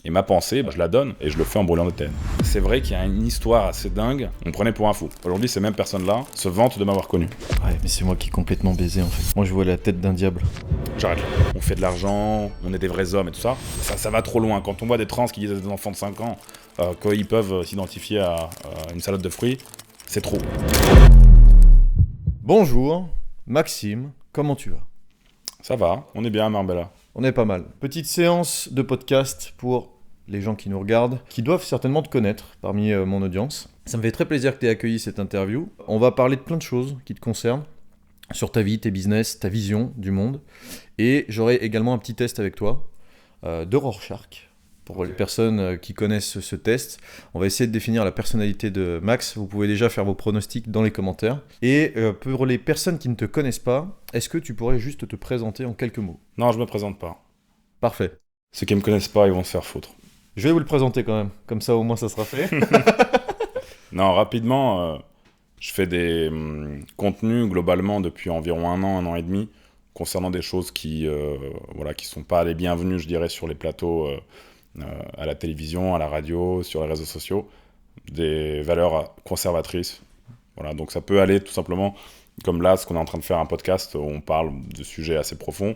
Et ma pensée, je la donne et je le fais en brûlant des TN. C'est vrai qu'il y a une histoire assez dingue, on me prenait pour un fou. Aujourd'hui, ces mêmes personnes-là se vantent de m'avoir connu. Ouais, mais c'est moi qui est complètement baisé en fait. Moi je vois la tête d'un diable. J'arrête là. On fait de l'argent, on est des vrais hommes et tout ça. Ça va trop loin. Quand on voit des trans qui disent à des enfants de 5 ans qu'ils peuvent s'identifier à une salade de fruits, c'est trop. Bonjour, Maxime, comment tu vas ? Ça va, on est bien à Marbella. On est pas mal. Petite séance de podcast pour les gens qui nous regardent, qui doivent certainement te connaître parmi mon audience. Ça me fait très plaisir que tu aies accueilli cette interview. On va parler de plein de choses qui te concernent, sur ta vie, tes business, ta vision du monde. Et j'aurai également un petit test avec toi de Rorschach. Pour les personnes qui connaissent ce test, on va essayer de définir la personnalité de Max. Vous pouvez déjà faire vos pronostics dans les commentaires. Et pour les personnes qui ne te connaissent pas, est-ce que tu pourrais juste te présenter en quelques mots ? Non, je me présente pas. Parfait. Ceux qui me connaissent pas, ils vont se faire foutre. Je vais vous le présenter quand même, comme ça au moins ça sera fait. Non, rapidement, je fais des contenus globalement depuis environ un an et demi, concernant des choses qui sont pas les bienvenues, je dirais, sur les plateaux à la télévision, à la radio, sur les réseaux sociaux, des valeurs conservatrices. Voilà, donc ça peut aller tout simplement, comme là, ce qu'on est en train de faire, un podcast où on parle de sujets assez profonds,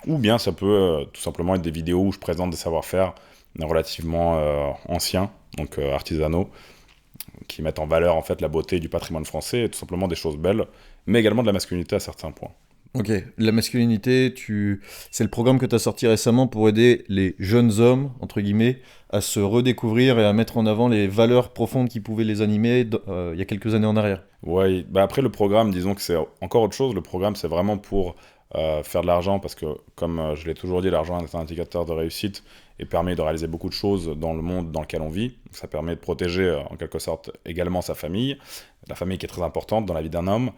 ou bien ça peut tout simplement être des vidéos où je présente des savoir-faire relativement anciens, donc artisanaux, qui mettent en valeur en fait la beauté du patrimoine français, et tout simplement des choses belles, mais également de la masculinité à certains points. Ok, la masculinité, c'est le programme que tu as sorti récemment pour aider les jeunes hommes, entre guillemets, à se redécouvrir et à mettre en avant les valeurs profondes qui pouvaient les animer il y a quelques années en arrière. Ouais, après le programme, disons que c'est encore autre chose. Le programme, c'est vraiment pour faire de l'argent, parce que, comme je l'ai toujours dit, l'argent est un indicateur de réussite et permet de réaliser beaucoup de choses dans le monde dans lequel on vit. Ça permet de protéger, en quelque sorte, également sa famille, la famille qui est très importante dans la vie d'un homme.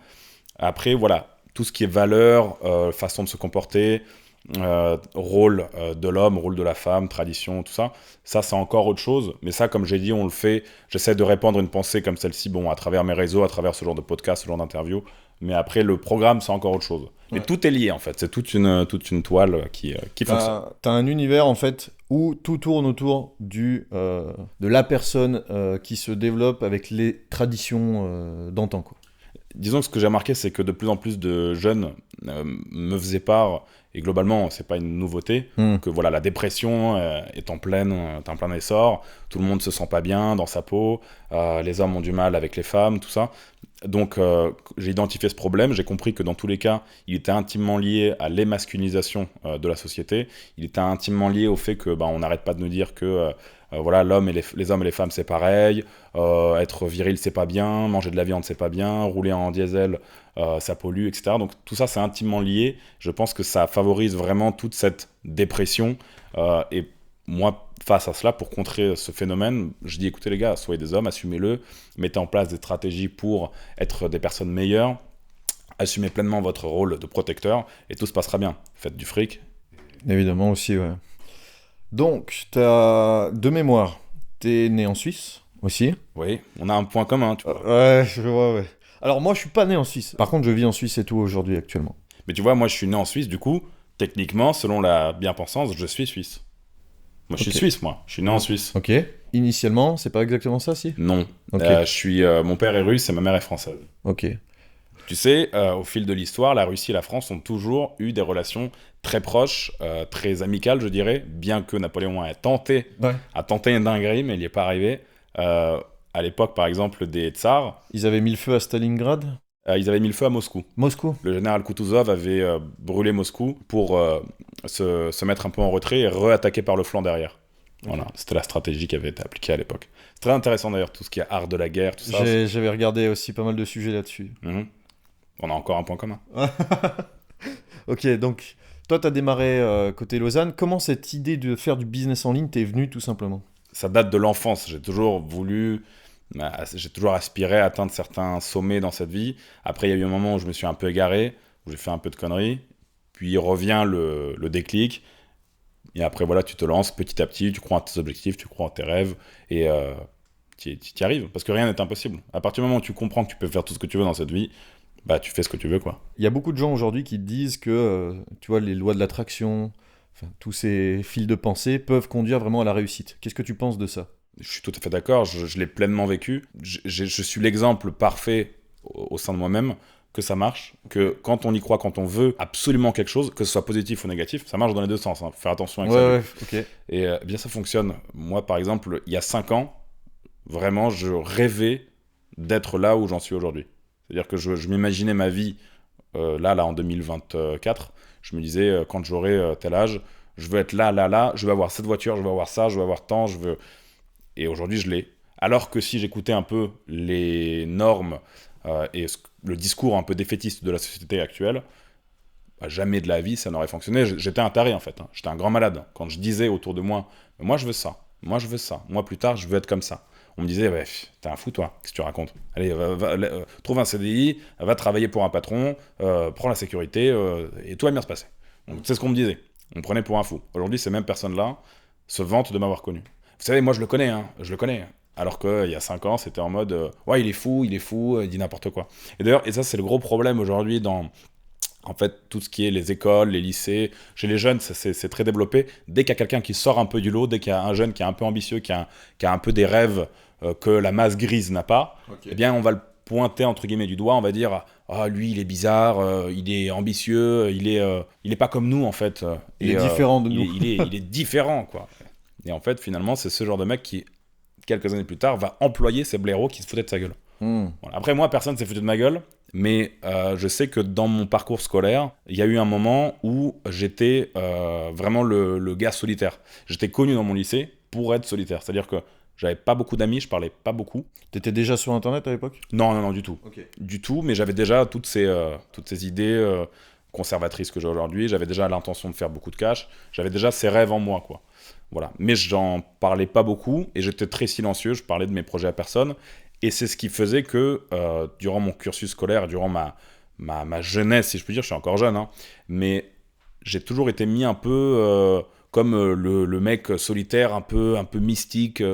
Après, voilà, tout ce qui est valeur, façon de se comporter, rôle de l'homme, rôle de la femme, tradition, tout ça, c'est encore autre chose. Mais ça, comme j'ai dit, on le fait. J'essaie de répandre une pensée comme celle-ci, à travers mes réseaux, à travers ce genre de podcast, ce genre d'interview. Mais après, le programme, c'est encore autre chose. Mais ouais. Tout est lié, en fait. C'est toute une toile qui fonctionne. T'as un univers, en fait, où tout tourne autour de la personne qui se développe avec les traditions d'antan, quoi. Disons que ce que j'ai remarqué, c'est que de plus en plus de jeunes me faisaient part, et globalement, c'est pas une nouveauté, que voilà, la dépression est en plein essor, tout le monde se sent pas bien dans sa peau, les hommes ont du mal avec les femmes, tout ça. Donc j'ai identifié ce problème, j'ai compris que dans tous les cas, il était intimement lié à l'émasculisation de la société, il était intimement lié au fait que on n'arrête pas de nous dire que voilà, l'homme et les hommes et les femmes c'est pareil, être viril c'est pas bien, manger de la viande c'est pas bien, rouler en diesel ça pollue, etc. Donc tout ça c'est intimement lié, je pense que ça favorise vraiment toute cette dépression et moi, face à cela, pour contrer ce phénomène, je dis écoutez les gars, soyez des hommes, assumez-le, mettez en place des stratégies pour être des personnes meilleures, assumez pleinement votre rôle de protecteur et tout se passera bien. Faites du fric. Évidemment aussi, ouais. Donc, de mémoire, t'es né en Suisse aussi. Oui, on a un point commun, tu vois. Ouais, je vois, ouais. Alors moi, je suis pas né en Suisse. Par contre, je vis en Suisse et tout aujourd'hui, actuellement. Mais tu vois, moi, je suis né en Suisse, du coup, techniquement, selon la bien-pensance, je suis suisse. Moi, je suis suisse, moi. Je suis né en Suisse. Ok. Initialement, c'est pas exactement ça, si ? Non. Okay. Mon père est russe et ma mère est française. Ok. Tu sais, au fil de l'histoire, la Russie et la France ont toujours eu des relations très proches, très amicales, je dirais, bien que Napoléon ait tenté une dinguerie, mais il n'y est pas arrivé. À l'époque, par exemple, des tsars... Ils avaient mis le feu à Stalingrad ? Ils avaient mis le feu à Moscou. Moscou ? Le général Kutuzov avait brûlé Moscou pour se mettre un peu en retrait et re-attaquer par le flanc derrière. Voilà, c'était la stratégie qui avait été appliquée à l'époque. C'est très intéressant d'ailleurs, tout ce qui est art de la guerre, tout ça. J'avais regardé aussi pas mal de sujets là-dessus. On a encore un point commun. Ok, donc toi t'as démarré côté Lausanne. Comment cette idée de faire du business en ligne t'est venue tout simplement ? Ça date de l'enfance. J'ai toujours aspiré à atteindre certains sommets dans cette vie. Après, il y a eu un moment où je me suis un peu égaré, où j'ai fait un peu de conneries. Puis revient le déclic. Et après, voilà, tu te lances petit à petit, tu crois en tes objectifs, tu crois en tes rêves, et tu y arrives. Parce que rien n'est impossible. À partir du moment où tu comprends que tu peux faire tout ce que tu veux dans cette vie, tu fais ce que tu veux, quoi. Il y a beaucoup de gens aujourd'hui qui disent que, tu vois, les lois de l'attraction, tous ces fils de pensée peuvent conduire vraiment à la réussite. Qu'est-ce que tu penses de ça ? Je suis tout à fait d'accord, je l'ai pleinement vécu. Je suis l'exemple parfait au sein de moi-même que ça marche, que quand on y croit, quand on veut absolument quelque chose, que ce soit positif ou négatif, ça marche dans les deux sens. Faut faire attention avec ça. Ouais, ok. Et bien ça fonctionne. Moi, par exemple, il y a 5 ans, vraiment, je rêvais d'être là où j'en suis aujourd'hui. C'est-à-dire que je m'imaginais ma vie là, en 2024. Je me disais, quand j'aurai tel âge, je veux être là, je veux avoir cette voiture, je veux avoir ça, je veux avoir tant, je veux... Et aujourd'hui, je l'ai. Alors que si j'écoutais un peu les normes et le discours un peu défaitiste de la société actuelle, bah, jamais de la vie ça n'aurait fonctionné. J'étais un taré en fait, hein. J'étais un grand malade. Quand je disais autour de moi, moi je veux ça, moi plus tard je veux être comme ça. On me disait, ouais, t'es un fou toi, qu'est-ce que tu racontes ? Allez, trouve un CDI, va travailler pour un patron, prends la sécurité et tout va bien se passer. Donc c'est ce qu'on me disait. On me prenait pour un fou. Aujourd'hui, ces mêmes personnes-là se vantent de m'avoir connu. Vous savez, moi je le connais, hein, je le connais. Alors qu'il y a 5 ans, c'était en mode ouais, il est fou, il dit n'importe quoi. Et d'ailleurs, et ça, c'est le gros problème aujourd'hui dans en fait tout ce qui est les écoles, les lycées. Chez les jeunes, c'est très développé. Dès qu'il y a quelqu'un qui sort un peu du lot, dès qu'il y a un jeune qui est un peu ambitieux, qui a un peu des rêves que la masse grise n'a pas, okay. Eh bien, on va le pointer entre guillemets du doigt, on va dire ah lui il est bizarre, il est ambitieux, il est pas comme nous en fait. Il est différent de nous. Il est différent quoi. Et en fait, finalement, c'est ce genre de mec qui, quelques années plus tard, va employer ces blaireaux qui se foutaient de sa gueule. Voilà. Après, moi, personne ne s'est foutu de ma gueule, mais je sais que dans mon parcours scolaire, il y a eu un moment où j'étais vraiment le gars solitaire. J'étais connu dans mon lycée pour être solitaire. C'est-à-dire que j'avais pas beaucoup d'amis, je parlais pas beaucoup. T'étais déjà sur Internet à l'époque ? Non, du tout. Okay. Du tout, mais j'avais déjà toutes ces idées conservatrices que j'ai aujourd'hui. J'avais déjà l'intention de faire beaucoup de cash. J'avais déjà ces rêves en moi, quoi. Voilà. Mais j'en parlais pas beaucoup et j'étais très silencieux, je parlais de mes projets à personne. Et c'est ce qui faisait que, durant mon cursus scolaire, durant ma jeunesse, si je puis dire, je suis encore jeune, hein, mais j'ai toujours été mis un peu comme le mec solitaire, un peu mystique,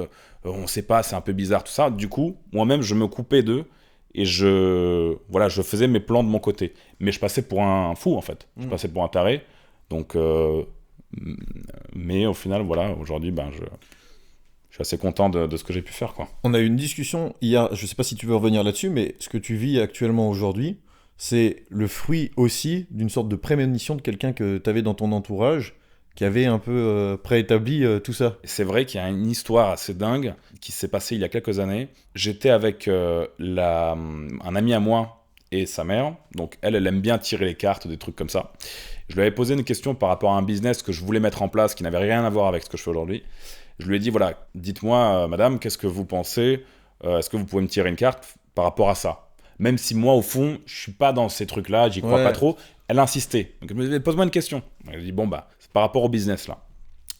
on sait pas, c'est un peu bizarre, tout ça. Du coup, moi-même, je me coupais d'eux et je faisais mes plans de mon côté. Mais je passais pour un fou, en fait. Je passais pour un taré. Donc... mais au final, voilà, aujourd'hui, je suis assez content de ce que j'ai pu faire, quoi. On a eu une discussion hier, je sais pas si tu veux revenir là-dessus, mais ce que tu vis actuellement aujourd'hui, c'est le fruit aussi d'une sorte de prémonition de quelqu'un que tu avais dans ton entourage, qui avait un peu préétabli tout ça. C'est vrai qu'il y a une histoire assez dingue qui s'est passée il y a quelques années. J'étais avec un ami à moi et sa mère, donc elle aime bien tirer les cartes, des trucs comme ça. Je lui avais posé une question par rapport à un business que je voulais mettre en place qui n'avait rien à voir avec ce que je fais aujourd'hui. Je lui ai dit, voilà, dites-moi, madame, qu'est-ce que vous pensez ? Est-ce que vous pouvez me tirer une carte par rapport à ça ? Même si moi, au fond, je suis pas dans ces trucs-là, j'y crois pas trop. Elle a insisté. Donc elle me dit, pose-moi une question. Elle a dit, bon, c'est par rapport au business, là.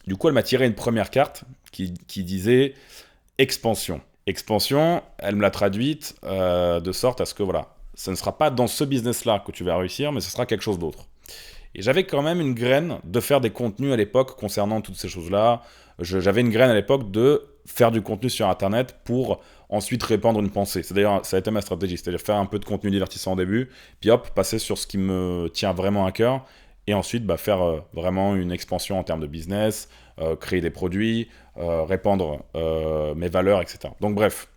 Du coup, elle m'a tiré une première carte qui disait expansion. Expansion, elle me l'a traduite de sorte à ce que, voilà, ce ne sera pas dans ce business-là que tu vas réussir, mais ce sera quelque chose d'autre. Et j'avais quand même une graine de faire des contenus à l'époque concernant toutes ces choses-là. J'avais une graine à l'époque de faire du contenu sur Internet pour ensuite répandre une pensée. C'est-à-dire, ça a été ma stratégie. C'est-à-dire faire un peu de contenu divertissant au début, puis hop, passer sur ce qui me tient vraiment à cœur, et ensuite faire vraiment une expansion en termes de business, créer des produits, répandre mes valeurs, etc. Donc bref,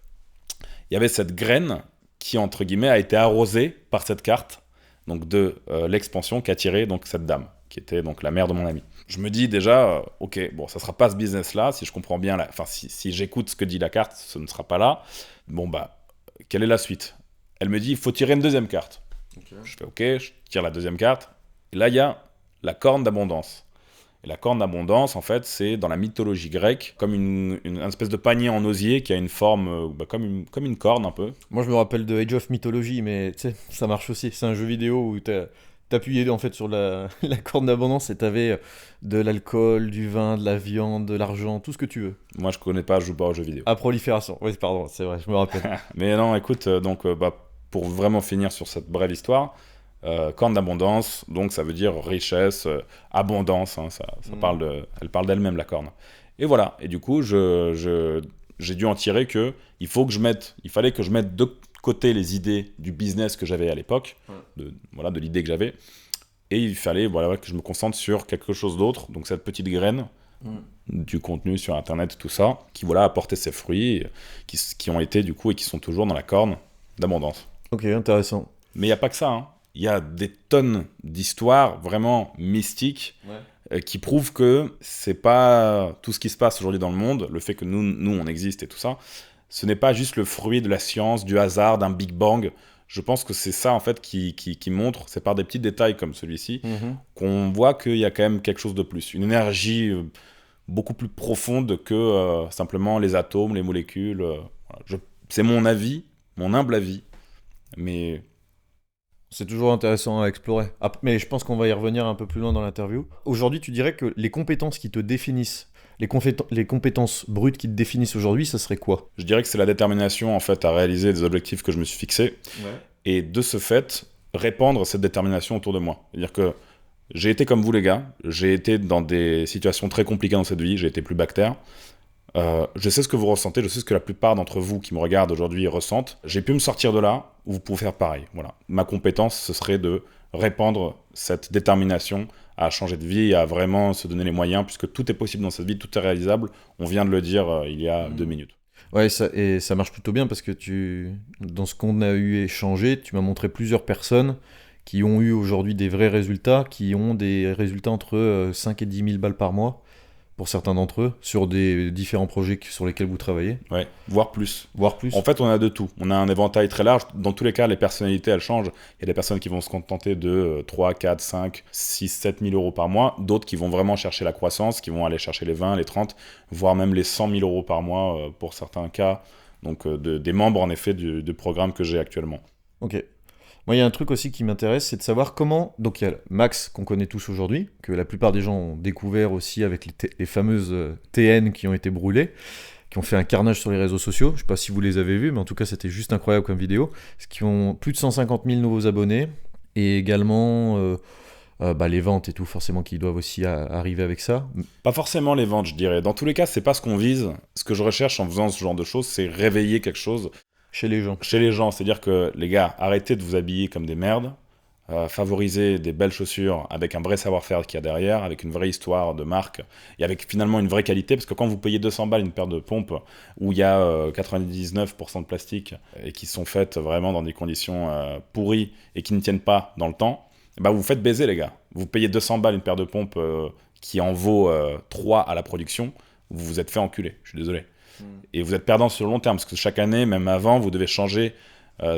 il y avait cette graine qui, entre guillemets, a été arrosée par cette carte, donc de l'expansion qu'a tiré donc cette dame, qui était donc la mère de mon ami. Je me dis déjà, ok, bon, ça sera pas ce business-là, si je comprends bien, si j'écoute ce que dit la carte, ce ne sera pas là. Bon, quelle est la suite ? Elle me dit, il faut tirer une deuxième carte. Okay. Je fais ok, je tire la deuxième carte. Et là, il y a la corne d'abondance. Et la corne d'abondance, en fait, c'est dans la mythologie grecque, comme une espèce de panier en osier qui a une forme comme une corne un peu. Moi, je me rappelle de Age of Mythology, mais tu sais, ça marche aussi. C'est un jeu vidéo où t'appuyais en fait sur la corne d'abondance et t'avais de l'alcool, du vin, de la viande, de l'argent, tout ce que tu veux. Moi, je connais pas, je joue pas aux jeux vidéo. À prolifération. Oui, pardon, c'est vrai, je me rappelle. Mais non, écoute, donc, pour vraiment finir sur cette brève histoire, corne d'abondance, donc ça veut dire richesse, abondance, hein, elle parle d'elle-même, la corne. Et voilà, et du coup, j'ai dû en tirer que il fallait que je mette de côté les idées du business que j'avais à l'époque, de l'idée que j'avais, Et il fallait que je me concentre sur quelque chose d'autre, donc cette petite graine du contenu sur Internet, tout ça, qui a apporté ses fruits, qui ont été du coup et qui sont toujours dans la corne d'abondance. Ok, intéressant. Mais il n'y a pas que ça, hein. Il y a des tonnes d'histoires vraiment mystiques qui prouvent que c'est pas tout ce qui se passe aujourd'hui dans le monde, le fait que nous on existe et tout ça, ce n'est pas juste le fruit de la science, du hasard, d'un Big Bang. Je pense que c'est ça en fait qui montre, c'est par des petits détails comme celui-ci, qu'on voit qu'il y a quand même quelque chose de plus, une énergie beaucoup plus profonde que simplement les atomes, les molécules. C'est mon avis, mon humble avis, mais... C'est toujours intéressant à explorer. Mais je pense qu'on va y revenir un peu plus loin dans l'interview. Aujourd'hui, tu dirais que les compétences qui te définissent, les compétences brutes qui te définissent aujourd'hui, ça serait quoi ? Je dirais que c'est la détermination en fait à réaliser des objectifs que je me suis fixés. Et de ce fait, répandre cette détermination autour de moi. C'est-à-dire que j'ai été comme vous les gars, j'ai été dans des situations très compliquées dans cette vie, j'ai été plus bactère. Je sais ce que vous ressentez, je sais ce que la plupart d'entre vous qui me regardent aujourd'hui ressentent. J'ai pu me sortir de là, vous pouvez faire pareil. Voilà. Ma compétence, ce serait de répandre cette détermination à changer de vie et à vraiment se donner les moyens, puisque tout est possible dans cette vie, tout est réalisable. On vient de le dire il y a 2 minutes. Ouais, et ça marche plutôt bien parce que dans ce qu'on a eu échangé, tu m'as montré plusieurs personnes qui ont eu aujourd'hui des vrais résultats, qui ont des résultats entre 5 et 10 000 balles par mois, pour certains d'entre eux, sur des différents projets sur lesquels vous travaillez. Ouais, voire plus. Voire plus. En fait, on a de tout. On a un éventail très large. Dans tous les cas, les personnalités, elles changent. Il y a des personnes qui vont se contenter de 3, 4, 5, 6, 7 000 euros par mois. D'autres qui vont vraiment chercher la croissance, qui vont aller chercher les 20, les 30, voire même les 100 000 euros par mois pour certains cas. Donc, des membres, en effet, du programme que j'ai actuellement. Ok. Moi, il y a un truc aussi qui m'intéresse, c'est de savoir comment... Donc, il y a Max, qu'on connaît tous aujourd'hui, que la plupart des gens ont découvert aussi avec les fameuses TN qui ont été brûlées, qui ont fait un carnage sur les réseaux sociaux. Je ne sais pas si vous les avez vus, mais en tout cas, c'était juste incroyable comme vidéo. Qui ont plus de 150 000 nouveaux abonnés, et également les ventes et tout, forcément, qui doivent aussi arriver avec ça. Pas forcément les ventes, je dirais. Dans tous les cas, c'est pas ce qu'on vise. Ce que je recherche en faisant ce genre de choses, c'est réveiller quelque chose... Chez les gens. Chez les gens, c'est-à-dire que, les gars, arrêtez de vous habiller comme des merdes, favorisez des belles chaussures avec un vrai savoir-faire qu'il y a derrière, avec une vraie histoire de marque, et avec finalement une vraie qualité, parce que quand vous payez 200 balles une paire de pompes, où il y a 99% de plastique, et qui sont faites vraiment dans des conditions pourries, et qui ne tiennent pas dans le temps, bah vous faites baiser, les gars. Vous payez 200 balles une paire de pompes qui en vaut 3 à la production, vous vous êtes fait enculer, je suis désolé. Et vous êtes perdant sur le long terme, parce que chaque année, même avant, vous devez changer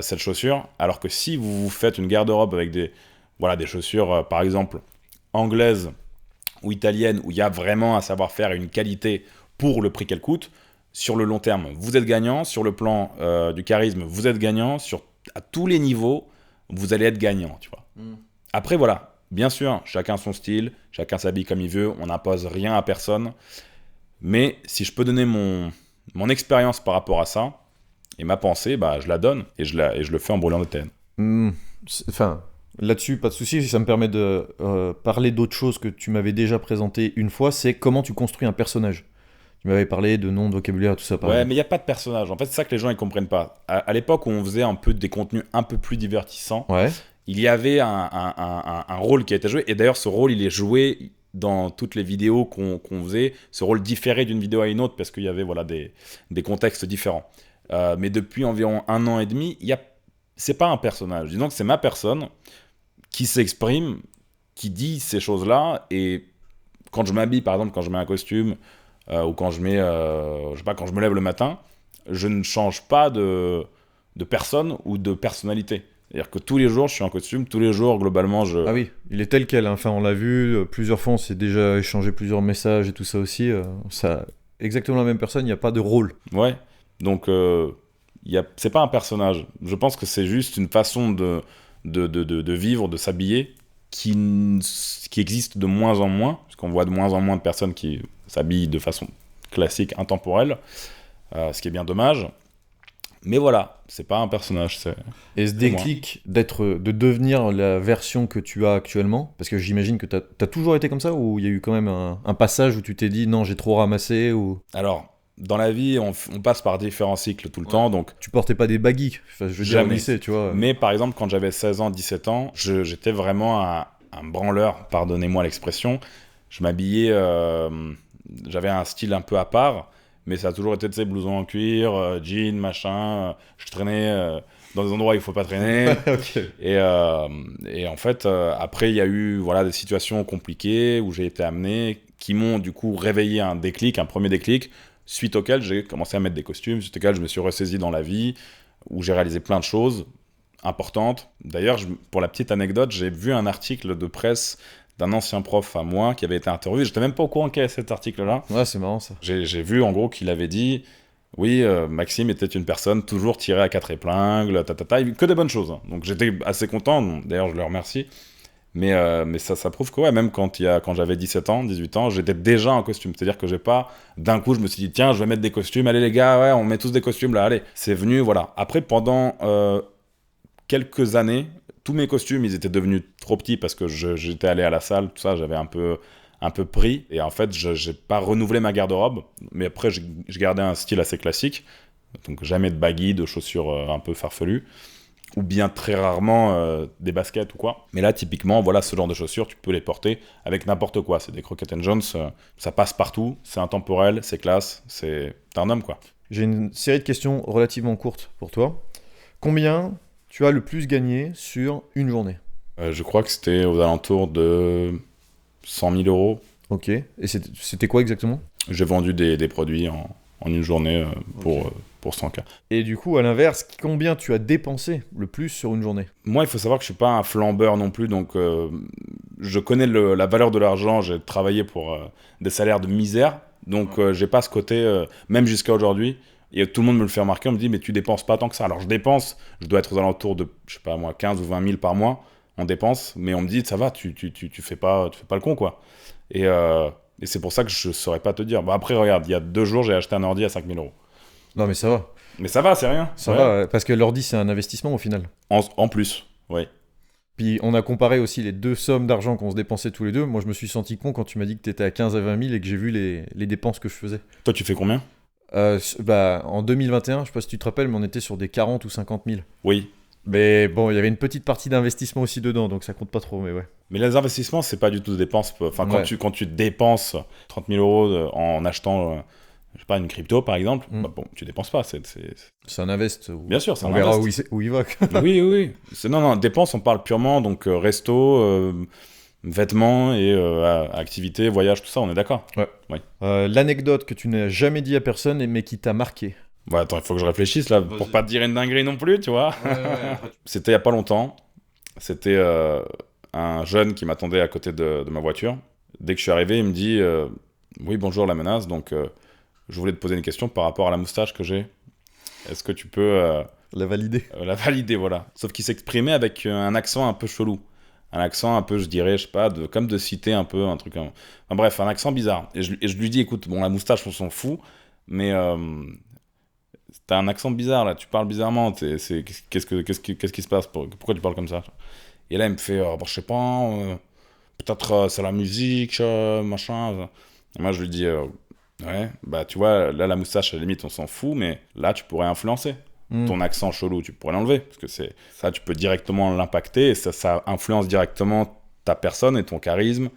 cette chaussure, alors que si vous faites une garde-robe avec des chaussures, par exemple, anglaises ou italiennes, où il y a vraiment un savoir-faire et une qualité pour le prix qu'elle coûte, sur le long terme, vous êtes gagnant, sur le plan du charisme, vous êtes gagnant, à tous les niveaux, vous allez être gagnant, tu vois. Après, voilà, bien sûr, chacun son style, chacun s'habille comme il veut, on n'impose rien à personne, mais si je peux donner mon expérience par rapport à ça, et ma pensée, bah, je la donne, et je le fais en brûlant de TN. Enfin, là-dessus, pas de souci, ça me permet de parler d'autre chose que tu m'avais déjà présenté une fois, c'est comment tu construis un personnage. Tu m'avais parlé de nom, de vocabulaire, tout ça. Ouais, mais il n'y a pas de personnage. En fait, c'est ça que les gens ne comprennent pas. À l'époque où on faisait un peu des contenus un peu plus divertissants, il y avait un rôle qui a été joué, et d'ailleurs, ce rôle, il est joué... dans toutes les vidéos qu'on faisait, ce rôle différait d'une vidéo à une autre parce qu'il y avait des contextes différents. Mais depuis environ 1 an et demi, c'est pas un personnage. Disons que c'est ma personne qui s'exprime, qui dit ces choses-là, et quand je m'habille, par exemple, quand je mets un costume, ou quand je mets, quand je me lève le matin, je ne change pas de personne ou de personnalité. C'est-à-dire que tous les jours, je suis en costume, tous les jours, globalement, je... Ah oui, il est tel quel, hein. Enfin, on l'a vu, plusieurs fois, on s'est déjà échangé plusieurs messages et tout ça aussi. Exactement la même personne, il n'y a pas de rôle. Ouais, donc c'est pas un personnage. Je pense que c'est juste une façon de vivre, de s'habiller, qui existe de moins en moins, parce qu'on voit de moins en moins de personnes qui s'habillent de façon classique, intemporelle, ce qui est bien dommage. Mais voilà, c'est pas un personnage, c'est... Et ce déclic de devenir la version que tu as actuellement, parce que j'imagine que t'as toujours été comme ça, ou il y a eu quand même un passage où tu t'es dit non, j'ai trop ramassé, ou... Alors, dans la vie, on passe par différents cycles tout le temps, donc... Tu portais pas des baggy, enfin, je veux dire au lycée, tu vois. Mais par exemple, quand j'avais 16 ans, 17 ans, j'étais vraiment un branleur, pardonnez-moi l'expression. Je m'habillais, j'avais un style un peu à part, mais ça a toujours été de ces blousons en cuir, jeans, machin. Je traînais dans des endroits où il faut pas traîner. Ok. Et en fait, après, il y a eu voilà, des situations compliquées où j'ai été amené, qui m'ont du coup réveillé un premier déclic, suite auquel j'ai commencé à mettre des costumes, suite auquel je me suis ressaisi dans la vie, où j'ai réalisé plein de choses importante. D'ailleurs, pour la petite anecdote, j'ai vu un article de presse d'un ancien prof à moi qui avait été interviewé. J'étais même pas au courant qu'il y avait cet article-là. Ouais, c'est marrant ça. J'ai vu en gros qu'il avait dit oui, Maxime était une personne toujours tirée à 4 épingles, que des bonnes choses. Donc j'étais assez content. D'ailleurs, je le remercie. Mais ça prouve que ouais, même quand j'avais 17 ans, 18 ans, j'étais déjà en costume. C'est-à-dire que j'ai pas, d'un coup, je me suis dit, tiens, je vais mettre des costumes. Allez les gars, ouais, on met tous des costumes là, allez. C'est venu, voilà. Après, pendant quelques années, tous mes costumes, ils étaient devenus trop petits parce que j'étais allé à la salle, tout ça, j'avais un peu pris. Et en fait, j'ai pas renouvelé ma garde-robe. Mais après, je gardais un style assez classique. Donc jamais de baggy, de chaussures un peu farfelues. Ou bien très rarement des baskets ou quoi. Mais là, typiquement, voilà, ce genre de chaussures, tu peux les porter avec n'importe quoi. C'est des Crockett Jones, ça passe partout, c'est intemporel, c'est classe, t'es un homme, quoi. J'ai une série de questions relativement courtes pour toi. Combien tu as le plus gagné sur une journée ? Je crois que c'était aux alentours de 100 000 euros. Ok. Et c'était quoi exactement ? J'ai vendu des produits en une journée pour 100K. Et du coup, à l'inverse, combien tu as dépensé le plus sur une journée ? Moi, il faut savoir que je suis pas un flambeur non plus, donc je connais la valeur de l'argent. J'ai travaillé pour des salaires de misère, donc j'ai pas ce côté, même jusqu'à aujourd'hui, et tout le monde me le fait remarquer, on me dit, mais tu dépenses pas tant que ça. Alors je dépense, je dois être aux alentours de, je sais pas moi, 15 ou 20 000 par mois en dépenses, mais on me dit, ça va, tu fais pas le con, quoi. Et c'est pour ça que je saurais pas te dire. Bon, après, regarde, il y a 2 jours, j'ai acheté un ordi à 5 000 euros. Non, mais ça va. Mais ça va, c'est rien. Ça va, parce que l'ordi, c'est un investissement au final. En plus, oui. Puis on a comparé aussi les 2 sommes d'argent qu'on se dépensait tous les deux. Moi, je me suis senti con quand tu m'as dit que tu étais à 15 à 20 000 et que j'ai vu les dépenses que je faisais. Toi, tu fais combien ? En 2021, je sais pas si tu te rappelles, mais on était sur des 40 ou 50 000. Oui. Mais bon, il y avait une petite partie d'investissement aussi dedans, donc ça compte pas trop, mais ouais. Mais les investissements, c'est pas du tout des dépenses. Enfin, Ouais. quand tu dépenses 30 000 euros en achetant, je sais pas, une crypto par exemple, bah bon, tu dépenses pas. C'est un invest. Bien sûr, c'est on un verra invest. où il va. Oui. Non, dépenses, on parle purement, donc resto, vêtements et activités, voyages, tout ça, on est d'accord. Ouais. L'anecdote que tu n'as jamais dit à personne, mais qui t'a marqué. Bon, attends, il faut que je réfléchisse là, pour pas te dire une dinguerie non plus, tu vois. C'était il y a pas longtemps. C'était un jeune qui m'attendait à côté de ma voiture. Dès que je suis arrivé, il me dit oui, bonjour la menace, donc je voulais te poser une question par rapport à la moustache que j'ai. Est-ce que tu peux La valider. la valider, voilà. Sauf qu'il s'exprimait avec un accent un peu chelou. Un accent un peu, je dirais, je sais pas, comme de citer un peu un truc. Enfin, bref, un accent bizarre. Et je lui dis, écoute, bon, la moustache, on s'en fout, mais t'as un accent bizarre là, tu parles bizarrement. Qu'est-ce qui se passe ? Pourquoi tu parles comme ça ? Et là, il me fait, bon, je sais pas, peut-être c'est la musique, machin. Et moi, je lui dis, ouais, bah tu vois, là, la moustache, à la limite, on s'en fout, mais là, tu pourrais influencer. Ton accent chelou, tu pourrais l'enlever, parce que ça, tu peux directement l'impacter, et ça influence directement ta personne et ton charisme,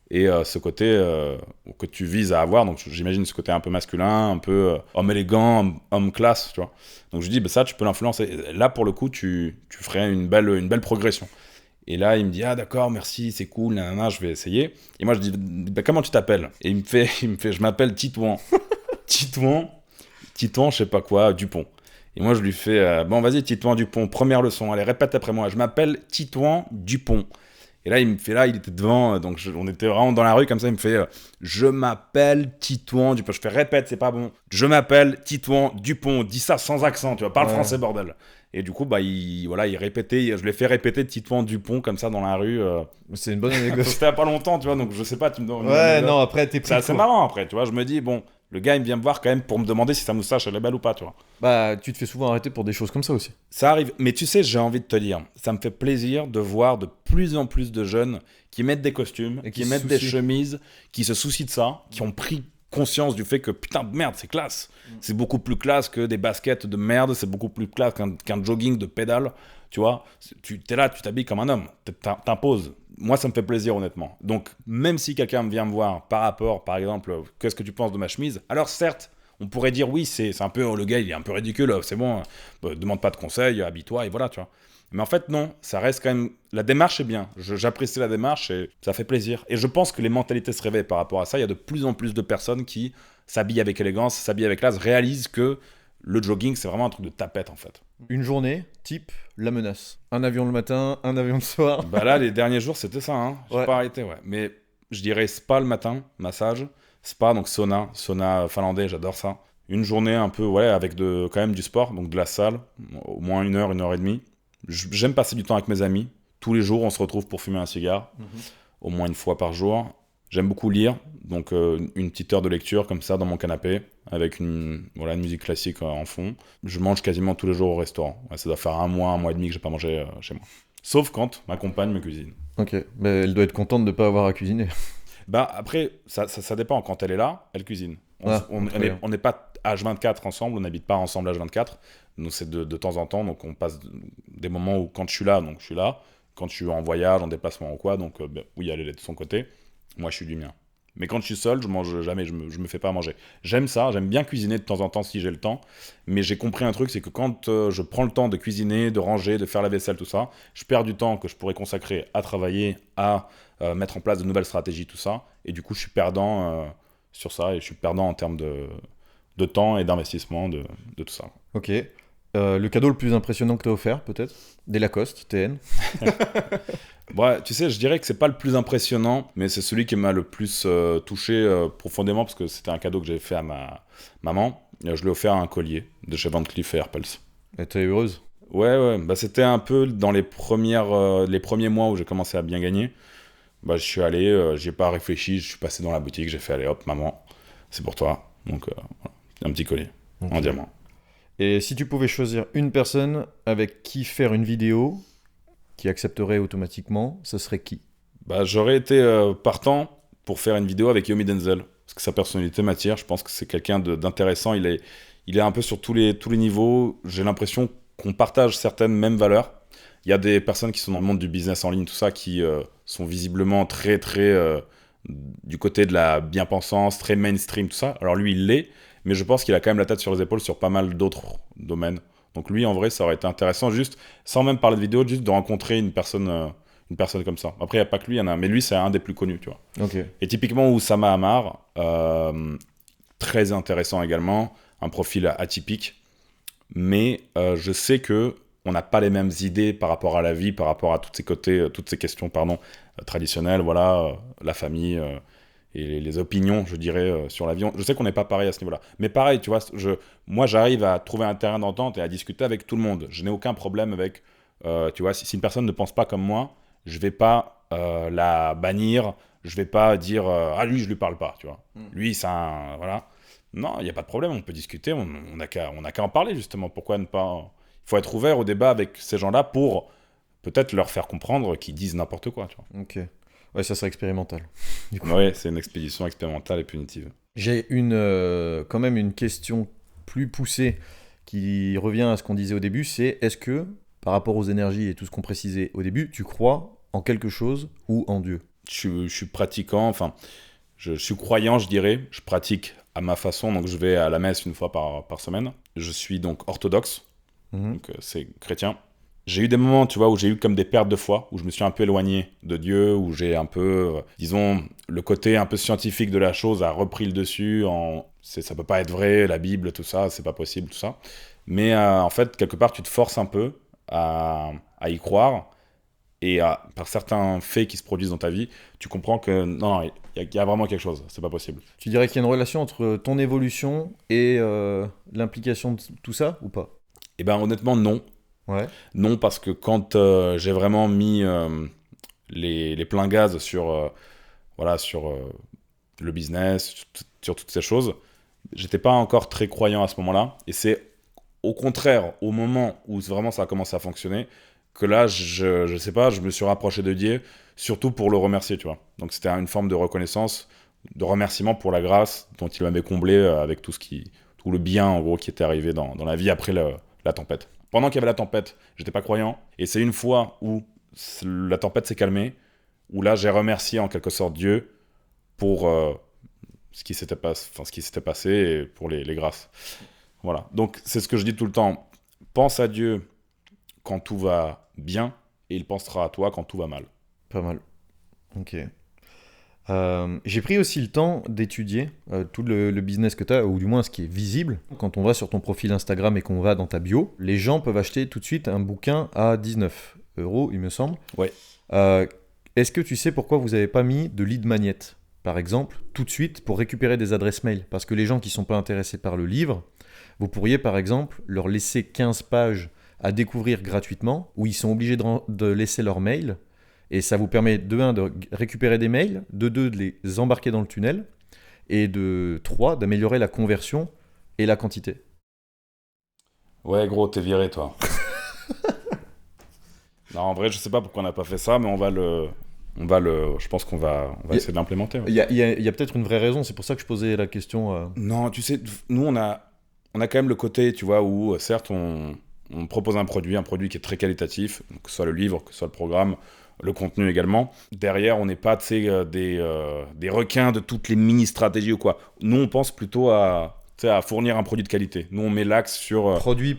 et ce côté que tu vises à avoir. Donc j'imagine ce côté un peu masculin, un peu homme élégant, homme classe, tu vois. Donc je dis, bah, ça, tu peux l'influencer. Et là, pour le coup, tu ferais une belle progression. Et là, il me dit, ah d'accord, merci, c'est cool, nanana, je vais essayer. Et moi, je dis, bah, comment tu t'appelles ? Et il me fait, je m'appelle Titouan. Titouan, je sais pas quoi, Dupont. Et moi, je lui fais, bon, vas-y, Titouan Dupont, première leçon, allez, répète après moi. Je m'appelle Titouan Dupont. Et là, il me fait, là, il était devant, donc on était vraiment dans la rue, comme ça, il me fait, je m'appelle Titouan Dupont. Je fais, répète, c'est pas bon. Je m'appelle Titouan Dupont, dis ça sans accent, tu vois, parle français, bordel. Et du coup, bah, il répétait, je l'ai fait répéter Titouan Dupont, comme ça, dans la rue. C'est une bonne anecdote. C'était il y a pas longtemps, tu vois, donc je sais pas, tu me donnes. Ouais, non, après, t'es pris. C'est assez marrant, après, tu vois, je me dis, bon, le gars, il vient me voir quand même pour me demander si sa moustache, elle est belle ou pas, tu vois. Bah, tu te fais souvent arrêter pour des choses comme ça aussi. Ça arrive, mais tu sais, j'ai envie de te dire, ça me fait plaisir de voir de plus en plus de jeunes qui mettent des costumes, Et qui mettent des chemises, qui se soucient de ça, qui ont pris conscience du fait que putain de merde, c'est classe. C'est beaucoup plus classe que des baskets de merde, c'est beaucoup plus classe qu'un jogging de pédale, tu vois. Tu es là, tu t'habilles comme un homme, t'imposes. moi, ça me fait plaisir, honnêtement. Donc, même si quelqu'un vient me voir par rapport, par exemple, qu'est-ce que tu penses de ma chemise? Alors, certes, on pourrait dire, oui, c'est un peu, le gars, il est un peu ridicule, c'est bon, demande pas de conseils, habille-toi, et voilà, tu vois. Mais en fait, non, ça reste quand même... La démarche est bien, j'apprécie la démarche et ça fait plaisir. Et je pense que les mentalités se réveillent par rapport à ça. Il y a de plus en plus de personnes qui s'habillent avec élégance, s'habillent avec classe, réalisent que le jogging, c'est vraiment un truc de tapette, en fait. Une journée, type la menace. Un avion le matin, un avion le soir. Bah là, les derniers jours, c'était ça, hein. J'ai pas arrêté, ouais. Mais je dirais spa le matin, massage. Spa, donc sauna finlandais, j'adore ça. Une journée un peu, ouais, avec quand même du sport, donc de la salle, au moins 1 heure et demie. J'aime passer du temps avec mes amis. Tous les jours, on se retrouve pour fumer un cigare, au moins une fois par jour. J'aime beaucoup lire, donc une petite heure de lecture comme ça dans mon canapé, avec une musique classique en fond. Je mange quasiment tous les jours au restaurant. Ouais, ça doit faire un mois et demi que j'ai pas mangé chez moi. Sauf quand ma compagne me cuisine. Ok, mais elle doit être contente de ne pas avoir à cuisiner. Bah après, ça dépend. Quand elle est là, elle cuisine. On n'est pas H24 ensemble, on n'habite pas ensemble H24. Nous, c'est de temps en temps, donc on passe des moments où quand je suis là, donc je suis là. Quand je suis en voyage, en déplacement ou quoi, donc oui, elle est de son côté. Moi, je suis du mien. Mais quand je suis seul, je mange jamais, je me fais pas manger. J'aime ça, j'aime bien cuisiner de temps en temps si j'ai le temps. Mais j'ai compris un truc, c'est que quand je prends le temps de cuisiner, de ranger, de faire la vaisselle, tout ça, je perds du temps que je pourrais consacrer à travailler, à mettre en place de nouvelles stratégies, tout ça. Et du coup, je suis perdant sur ça et je suis perdant en termes de temps et d'investissement de tout ça. Ok. Le cadeau le plus impressionnant que tu as offert, peut-être? Des Lacoste, TN. Ouais, tu sais, je dirais que c'est pas le plus impressionnant, mais c'est celui qui m'a le plus touché profondément, parce que c'était un cadeau que j'avais fait à ma maman. Je lui ai offert un collier de chez Van Cleef & Arpels. Et t'es heureuse? Ouais, bah c'était un peu dans les premiers mois où j'ai commencé à bien gagner. Bah je suis allé, j'ai pas réfléchi, je suis passé dans la boutique, j'ai fait allez hop, maman, c'est pour toi. Donc voilà, un petit collier en diamant. Et si tu pouvais choisir une personne avec qui faire une vidéo qui accepterait automatiquement, ce serait qui? Bah j'aurais été partant pour faire une vidéo avec Yomi Denzel, parce que sa personnalité m'attire, je pense que c'est quelqu'un d'intéressant, il est un peu sur tous les niveaux, j'ai l'impression qu'on partage certaines mêmes valeurs. Il y a des personnes qui sont dans le monde du business en ligne, tout ça, qui sont visiblement très du côté de la bien-pensance, très mainstream, tout ça. Alors lui, il l'est, mais je pense qu'il a quand même la tête sur les épaules sur pas mal d'autres domaines. Donc lui, en vrai, ça aurait été intéressant, juste, sans même parler de vidéo, juste de rencontrer une personne comme ça. Après, il n'y a pas que lui, il y en a un, mais lui, c'est un des plus connus, tu vois. Okay. Et typiquement, Oussama Ammar, très intéressant également, un profil atypique, mais je sais que on n'a pas les mêmes idées par rapport à la vie, par rapport à toutes ces questions, traditionnelles, voilà, la famille et les opinions, je dirais, sur la vie. Je sais qu'on n'est pas pareil à ce niveau-là. Mais pareil, tu vois, moi, j'arrive à trouver un terrain d'entente et à discuter avec tout le monde. Je n'ai aucun problème avec, tu vois, si une personne ne pense pas comme moi, je vais pas la bannir, je vais pas dire, ah, lui, je lui parle pas, tu vois. Lui, c'est un... Voilà. Non, il n'y a pas de problème, on peut discuter, on n'a qu'à en parler, justement. Pourquoi ne pas... Il faut être ouvert au débat avec ces gens-là pour peut-être leur faire comprendre qu'ils disent n'importe quoi, tu vois. Ok. Ouais, ça serait expérimental. Ouais, c'est une expédition expérimentale et punitive. J'ai quand même une question plus poussée qui revient à ce qu'on disait au début, c'est est-ce que, par rapport aux énergies et tout ce qu'on précisait au début, tu crois en quelque chose ou en Dieu? Je suis pratiquant, enfin, je suis croyant, je dirais. Je pratique à ma façon, donc je vais à la messe une fois par semaine. Je suis donc orthodoxe. Donc c'est chrétien. J'ai eu des moments, tu vois, où j'ai eu comme des pertes de foi, où je me suis un peu éloigné de Dieu, où j'ai un peu, disons, le côté un peu scientifique de la chose a repris le dessus, ça peut pas être vrai, la Bible, tout ça, c'est pas possible, tout ça. Mais en fait, quelque part, tu te forces un peu à y croire, et par certains faits qui se produisent dans ta vie, tu comprends que non, il y a vraiment quelque chose, c'est pas possible. Tu dirais qu'il y a une relation entre ton évolution et l'implication de tout ça, ou pas? Eh ben honnêtement, non. Ouais. Non, parce que quand j'ai vraiment mis les pleins gaz sur le business, sur toutes ces choses, j'étais pas encore très croyant à ce moment-là. Et c'est au contraire, au moment où vraiment ça a commencé à fonctionner, que là, je sais pas, je me suis rapproché de Dieu, surtout pour le remercier, tu vois. Donc c'était une forme de reconnaissance, de remerciement pour la grâce dont il m'avait comblé avec tout le bien, en gros, qui était arrivé dans la vie après la tempête. Pendant qu'il y avait la tempête, j'étais pas croyant. Et c'est une fois où la tempête s'est calmée, où là, j'ai remercié en quelque sorte Dieu pour ce qui s'était passé et pour les grâces. Voilà. Donc, c'est ce que je dis tout le temps. Pense à Dieu quand tout va bien et il pensera à toi quand tout va mal. Pas mal. Ok. J'ai pris aussi le temps d'étudier tout le business que tu as, ou du moins ce qui est visible. Quand on va sur ton profil Instagram et qu'on va dans ta bio, les gens peuvent acheter tout de suite un bouquin à 19 euros, il me semble. Ouais. Est-ce que tu sais pourquoi vous n'avez pas mis de lead magnet, par exemple, tout de suite pour récupérer des adresses mail? Parce que les gens qui ne sont pas intéressés par le livre, vous pourriez par exemple leur laisser 15 pages à découvrir gratuitement, où ils sont obligés de laisser leur mail. Et ça vous permet de 1 de récupérer des mails, de 2 de les embarquer dans le tunnel, et de 3 d'améliorer la conversion et la quantité. Ouais, gros, t'es viré, toi. Non, en vrai, je sais pas pourquoi on n'a pas fait ça, mais je pense qu'on va essayer de l'implémenter. Ouais. Il y a peut-être une vraie raison, c'est pour ça que je posais la question. Non, tu sais, nous, on a quand même le côté, tu vois, où certes, on propose un produit qui est très qualitatif, que ce soit le livre, que ce soit le programme, le contenu également. Derrière, on n'est pas, tu sais, des requins de toutes les mini-stratégies ou quoi. Nous, on pense plutôt à fournir un produit de qualité. Nous, on met l'axe sur Produit.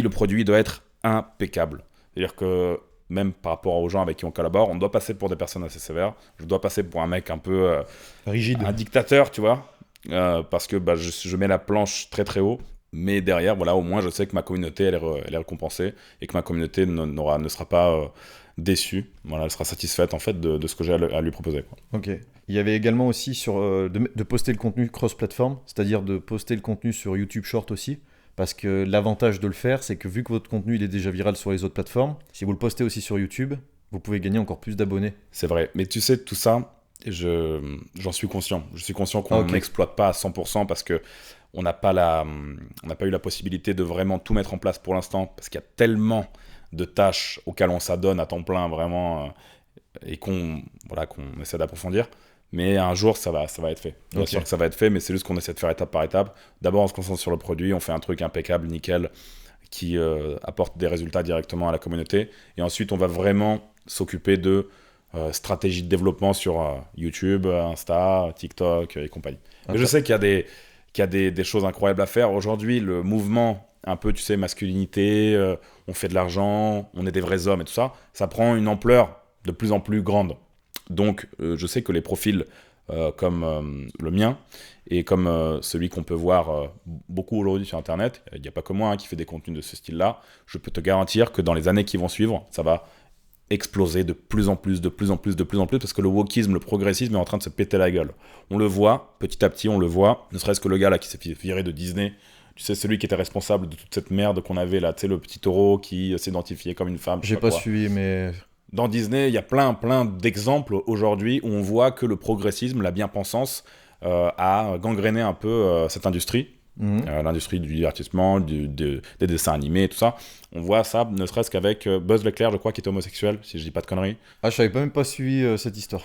Le produit doit être impeccable. C'est-à-dire que même par rapport aux gens avec qui on collabore, on doit passer pour des personnes assez sévères. Je dois passer pour un mec un peu rigide, un dictateur, tu vois, parce que je mets la planche très très haut. Mais derrière, voilà, au moins, je sais que ma communauté, elle est récompensée et que ma communauté ne sera pas déçue. Voilà, elle sera satisfaite en fait de ce que j'ai à lui proposer. Quoi. Ok. Il y avait également aussi de poster le contenu cross-platform, c'est-à-dire de poster le contenu sur YouTube Short aussi. Parce que l'avantage de le faire, c'est que vu que votre contenu il est déjà viral sur les autres plateformes, si vous le postez aussi sur YouTube, vous pouvez gagner encore plus d'abonnés. C'est vrai. Mais tu sais, tout ça, j'en suis conscient. Je suis conscient qu'on n'exploite pas à 100% parce que on n'a pas eu la possibilité de vraiment tout mettre en place pour l'instant parce qu'il y a tellement de tâches auxquelles on s'adonne à temps plein vraiment et qu'on essaie d'approfondir. Mais un jour, ça va être fait. Bien sûr que ça va être fait, mais c'est juste qu'on essaie de faire étape par étape. D'abord, on se concentre sur le produit, on fait un truc impeccable, nickel, qui apporte des résultats directement à la communauté. Et ensuite, on va vraiment s'occuper de stratégie de développement sur YouTube, Insta, TikTok et compagnie. Mais je sais qu'il y a des choses incroyables à faire. Aujourd'hui, le mouvement, un peu, tu sais, masculinité, on fait de l'argent, on est des vrais hommes et tout ça, ça prend une ampleur de plus en plus grande. Donc, je sais que les profils comme le mien et comme celui qu'on peut voir beaucoup aujourd'hui sur Internet, il n'y a pas que moi qui fait des contenus de ce style-là, je peux te garantir que dans les années qui vont suivre, ça va exploser de plus en plus, parce que le wokisme, le progressisme est en train de se péter la gueule. On le voit, petit à petit, on le voit, ne serait-ce que le gars là qui s'est viré de Disney, tu sais, celui qui était responsable de toute cette merde qu'on avait là, tu sais, le petit taureau qui s'identifiait comme une femme. J'ai pas suivi, mais... Dans Disney, il y a plein d'exemples aujourd'hui où on voit que le progressisme, la bien-pensance, a gangréné un peu cette industrie. L'industrie du divertissement, des dessins animés, tout ça. On voit ça, ne serait-ce qu'avec Buzz l'éclair, je crois, qui est homosexuel, si je dis pas de conneries. Ah, je savais même pas suivi cette histoire.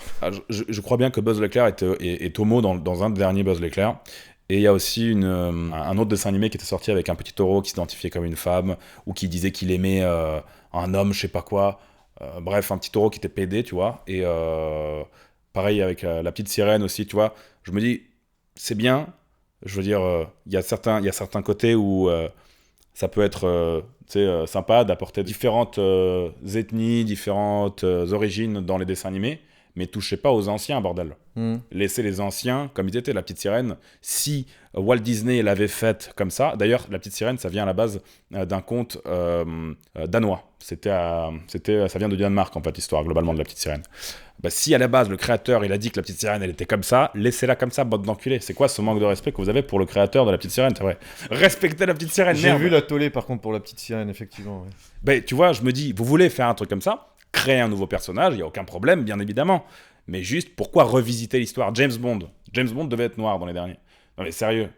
Je crois bien que Buzz l'éclair est homo dans un dernier Buzz l'éclair. Et il y a aussi un autre dessin animé qui était sorti avec un petit taureau qui s'identifiait comme une femme, ou qui disait qu'il aimait un homme, je sais pas quoi. Bref, un petit taureau qui était pédé, tu vois. Et pareil avec la petite sirène aussi, tu vois. Je me dis, c'est bien. Je veux dire, il y a certains côtés où ça peut être sympa d'apporter différentes ethnies, différentes origines dans les dessins animés, mais touchez pas aux anciens, bordel. Laissez les anciens comme ils étaient. La petite sirène, si Walt Disney l'avait faite comme ça, d'ailleurs, la petite sirène, ça vient à la base d'un conte danois. Ça vient de Danemark, en fait, l'histoire, globalement, de la petite sirène. Bah, si à la base le créateur il a dit que la petite sirène elle était comme ça, laissez-la comme ça, bande d'enculés. C'est quoi ce manque de respect que vous avez pour le créateur de la petite sirène? C'est vrai. Respectez la petite sirène. J'ai vu la tollée par contre pour la petite sirène, effectivement. Ouais. Bah, tu vois, je me dis, vous voulez faire un truc comme ça, créer un nouveau personnage, il n'y a aucun problème, bien évidemment. Mais juste, pourquoi revisiter l'histoire? James Bond devait être noir dans les derniers. Non mais sérieux,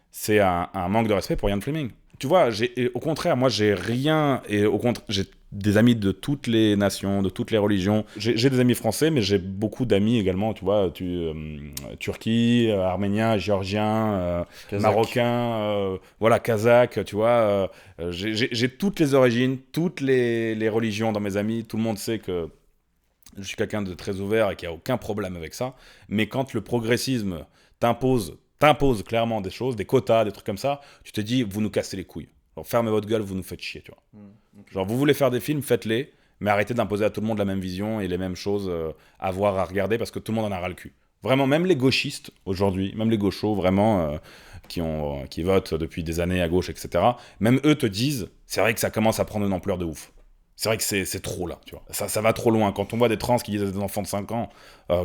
c'est un manque de respect pour Ian Fleming. Tu vois, au contraire, moi j'ai rien, et au contraire, j'ai des amis de toutes les nations, de toutes les religions. J'ai des amis français, mais j'ai beaucoup d'amis également, tu vois, Turquie, Arménien, Géorgien, Marocain, voilà, Kazakh, tu vois. J'ai toutes les origines, toutes les religions dans mes amis. Tout le monde sait que Je suis quelqu'un de très ouvert et qui a aucun problème avec ça. Mais quand le progressisme t'impose clairement des choses, des quotas, des trucs comme ça, tu te dis, vous nous cassez les couilles. Genre, fermez votre gueule, vous nous faites chier, tu vois. Okay. Genre, vous voulez faire des films, faites-les, mais arrêtez d'imposer à tout le monde la même vision et les mêmes choses à voir, à regarder, parce que tout le monde en a ras le cul. Vraiment, même les gauchistes, aujourd'hui, même les gauchos, vraiment, qui votent depuis des années à gauche, etc., même eux te disent, c'est vrai que ça commence à prendre une ampleur de ouf. C'est vrai que c'est trop, là, tu vois. Ça va trop loin. Quand on voit des trans qui disent à des enfants de 5 ans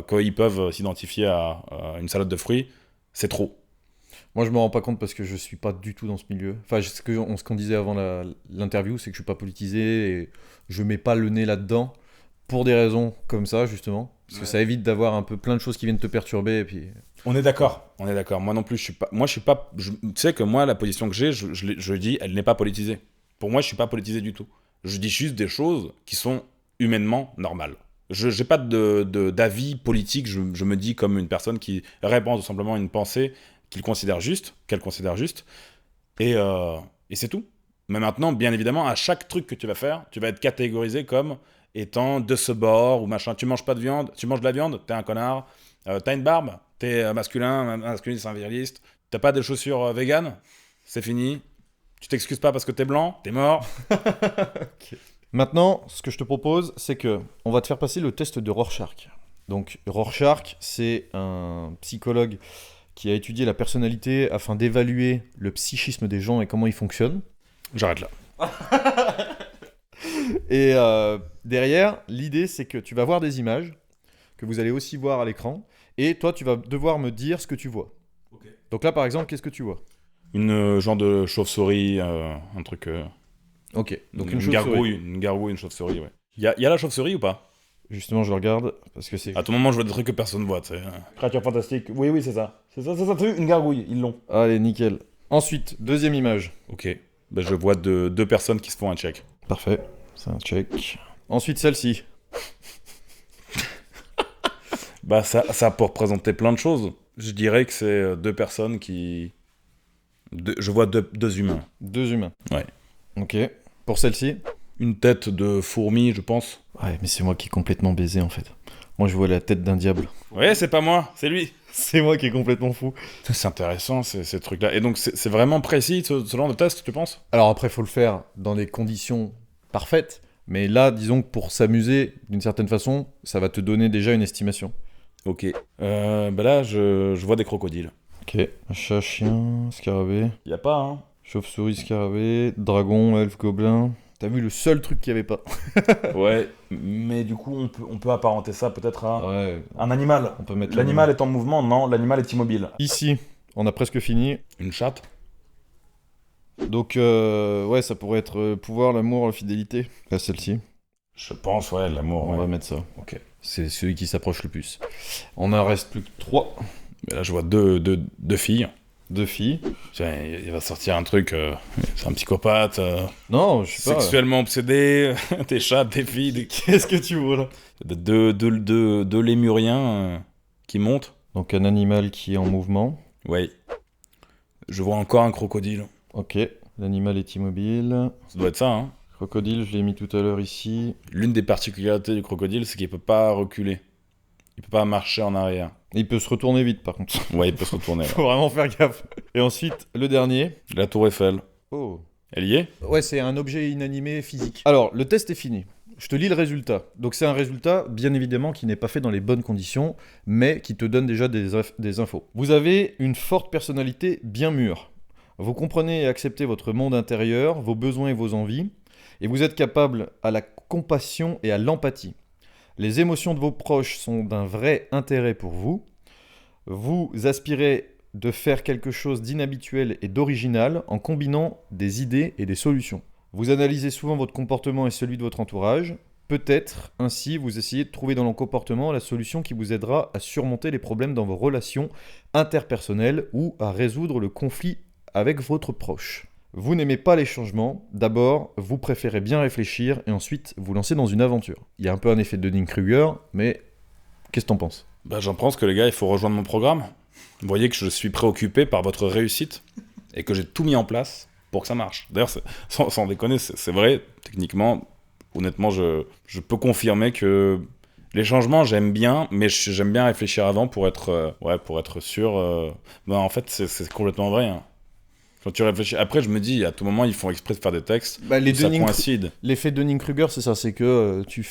qu'ils peuvent s'identifier à une salade de fruits, c'est trop. Moi, je me rends pas compte parce que je suis pas du tout dans ce milieu. Enfin, ce qu'on disait avant l'interview, c'est que je suis pas politisé et je mets pas le nez là-dedans pour des raisons comme ça, justement. Parce que ça évite d'avoir un peu plein de choses qui viennent te perturber et puis... On est d'accord. Moi non plus, je suis pas... tu sais que moi, la position que j'ai, je dis, elle n'est pas politisée. Pour moi, je suis pas politisé du tout. Je dis juste des choses qui sont humainement normales. Je n'ai pas d'avis politique, je me dis comme une personne qui répand tout simplement une pensée qu'elle considère juste, et c'est tout. Mais maintenant, bien évidemment, à chaque truc que tu vas faire, tu vas être catégorisé comme étant de ce bord ou machin. Tu manges pas de viande, tu manges de la viande, t'es un connard. T'as une barbe, t'es masculiniste, un viriliste. T'as pas de chaussures vegan, c'est fini. Tu t'excuses pas parce que t'es blanc, t'es mort. Okay. Maintenant, ce que je te propose, c'est que on va te faire passer le test de Rorschach. Donc, Rorschach, c'est un psychologue qui a étudié la personnalité afin d'évaluer le psychisme des gens et comment ils fonctionnent. J'arrête là. Et derrière, l'idée, c'est que tu vas voir des images que vous allez aussi voir à l'écran, et toi, tu vas devoir me dire ce que tu vois. Okay. Donc là, par exemple, qu'est-ce que tu vois ? Une genre de chauve-souris, un truc... Ok, donc une gargouille, une chauve-souris, ouais. Il y a la chauve-souris ou pas ? Justement, je le regarde, parce que c'est... À tout moment, je vois des trucs que personne voit, tu sais. Créature fantastique, oui, c'est ça. C'est ça, une gargouille, ils l'ont. Allez, nickel. Ensuite, deuxième image. Ok, ben, je vois deux personnes qui se font un check. Parfait, c'est un check. Ensuite, celle-ci. Bah, ça pour représenter plein de choses. Je dirais que c'est deux personnes qui... Je vois deux humains. Deux humains. Ouais. Ok. Pour celle-ci ? Une tête de fourmi, je pense. Ouais, mais c'est moi qui est complètement baisé, en fait. Moi, je vois la tête d'un diable. Ouais, c'est pas moi, c'est lui. C'est moi qui est complètement fou. C'est intéressant, ces trucs-là. Et donc, c'est vraiment précis, ce genre de test, tu penses ? Alors après, il faut le faire dans des conditions parfaites. Mais là, disons que pour s'amuser, d'une certaine façon, ça va te donner déjà une estimation. Ok. Bah là, je vois des crocodiles. Ok. Chat, chien, scarabée. Y a pas, hein. Chauve-souris, scarabée, dragon, elfe, gobelin. T'as vu le seul truc qu'il n'y avait pas. Ouais, mais du coup, on peut apparenter ça peut-être à un animal. On peut mettre l'animal est en mouvement, non, l'animal est immobile. Ici, on a presque fini. Une chatte. Donc, ouais, ça pourrait être pouvoir, l'amour, la fidélité. Là, celle-ci. Je pense, ouais, l'amour. On va mettre ça. Ok. C'est celui qui s'approche le plus. On en reste plus que 3. Mais là, je vois deux filles. Deux filles. Tiens, il va sortir un truc. C'est un psychopathe. Non, je sais pas. Sexuellement obsédé. Des chats, des filles. Qu'est-ce que tu vois là ? Deux lémuriens qui montent. Donc, un animal qui est en mouvement. Oui. Je vois encore un crocodile. Ok. L'animal est immobile. Ça doit être ça, hein. Crocodile, je l'ai mis tout à l'heure ici. L'une des particularités du crocodile, c'est qu'il peut pas reculer. Il peut pas marcher en arrière. Il peut se retourner vite, par contre. Ouais, il peut se retourner. Faut vraiment faire gaffe. Et ensuite, le dernier. La tour Eiffel. Oh. Elle y est ? Ouais, c'est un objet inanimé physique. Alors, le test est fini. Je te lis le résultat. Donc, c'est un résultat, bien évidemment, qui n'est pas fait dans les bonnes conditions, mais qui te donne déjà des infos. Vous avez une forte personnalité bien mûre. Vous comprenez et acceptez votre monde intérieur, vos besoins et vos envies, et vous êtes capable à la compassion et à l'empathie. Les émotions de vos proches sont d'un vrai intérêt pour vous. Vous aspirez de faire quelque chose d'inhabituel et d'original en combinant des idées et des solutions. Vous analysez souvent votre comportement et celui de votre entourage. Peut-être ainsi vous essayez de trouver dans le comportement la solution qui vous aidera à surmonter les problèmes dans vos relations interpersonnelles ou à résoudre le conflit avec votre proche. Vous n'aimez pas les changements. D'abord, vous préférez bien réfléchir et ensuite vous lancer dans une aventure. Il y a un peu un effet de Dunning-Kruger, mais qu'est-ce que t'en penses ? Bah, j'en pense que les gars, il faut rejoindre mon programme. Vous voyez que je suis préoccupé par votre réussite et que j'ai tout mis en place pour que ça marche. D'ailleurs, sans déconner, c'est vrai, techniquement, honnêtement, je peux confirmer que Les changements, j'aime bien, mais j'aime bien réfléchir avant pour être sûr. En fait, c'est complètement vrai. Hein. Quand tu réfléchis, après, je me dis, à tout moment, ils font exprès de faire des textes où ça coïncide. L'effet Dunning-Kruger, c'est ça, c'est que tu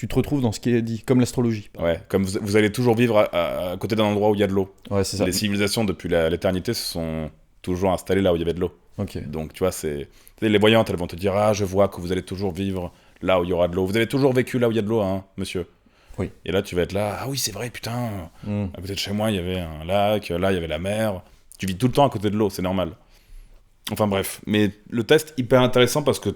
te retrouves dans ce qui est dit, comme l'astrologie. Ouais, comme vous allez toujours vivre à côté d'un endroit où il y a de l'eau. Ouais, c'est ça. Les civilisations, depuis l'éternité, se sont toujours installées là où il y avait de l'eau. Ok. Donc, tu vois, les voyantes, elles vont te dire, ah, je vois que vous allez toujours vivre là où il y aura de l'eau. Vous avez toujours vécu là où il y a de l'eau, hein, monsieur. Oui. Et là, tu vas être là, ah oui, c'est vrai, putain. À côté de chez moi, il y avait un lac, là, il y avait la mer. Tu vis tout le temps à côté de l'eau, c'est normal. Enfin bref, mais le test, hyper intéressant parce que,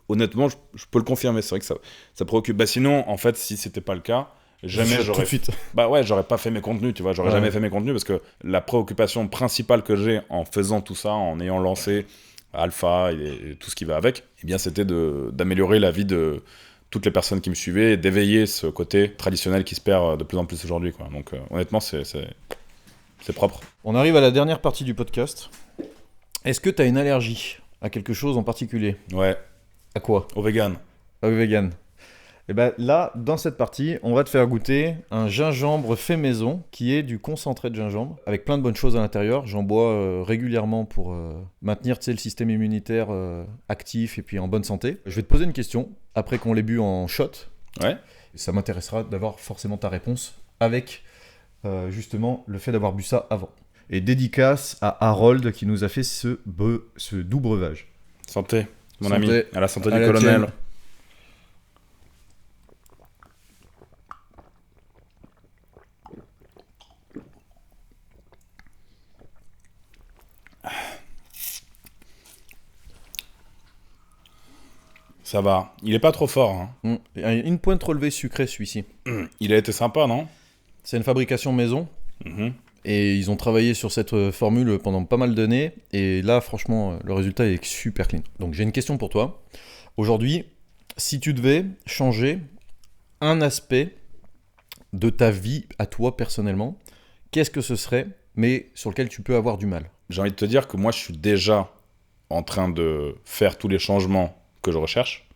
honnêtement, je peux le confirmer, c'est vrai que ça préoccupe. Bah sinon, en fait, si c'était pas le cas, jamais j'aurais... Tout de suite. Bah ouais, j'aurais pas fait mes contenus, tu vois, j'aurais jamais fait mes contenus parce que la préoccupation principale que j'ai en faisant tout ça, en ayant lancé Alpha et tout ce qui va avec, eh bien c'était d'améliorer la vie de toutes les personnes qui me suivaient et d'éveiller ce côté traditionnel qui se perd de plus en plus aujourd'hui, quoi. Donc honnêtement, c'est propre. On arrive à la dernière partie du podcast. Est-ce que tu as une allergie à quelque chose en particulier ? Ouais. À quoi ? Au vegan. Au vegan. Et ben là, dans cette partie, on va te faire goûter un gingembre fait maison qui est du concentré de gingembre avec plein de bonnes choses à l'intérieur. J'en bois régulièrement pour maintenir le système immunitaire actif et puis en bonne santé. Je vais te poser une question après qu'on l'ait bu en shot. Ouais. Et ça m'intéressera d'avoir forcément ta réponse avec justement le fait d'avoir bu ça avant. Et dédicace à Harold qui nous a fait ce doux breuvage. Santé, mon Santé. ami. À la santé À du la colonel. tienne. Ça va. Il est pas trop fort. Hein. Une pointe relevée sucrée celui-ci. Il a été sympa, non? C'est une fabrication maison. Et ils ont travaillé sur cette formule pendant pas mal d'années. Et là, franchement, le résultat est super clean. Donc j'ai une question pour toi. Aujourd'hui, si tu devais changer un aspect de ta vie à toi personnellement, qu'est-ce que ce serait, mais sur lequel tu peux avoir du mal? J'ai envie de te dire que moi, je suis déjà en train de faire tous les changements que je recherche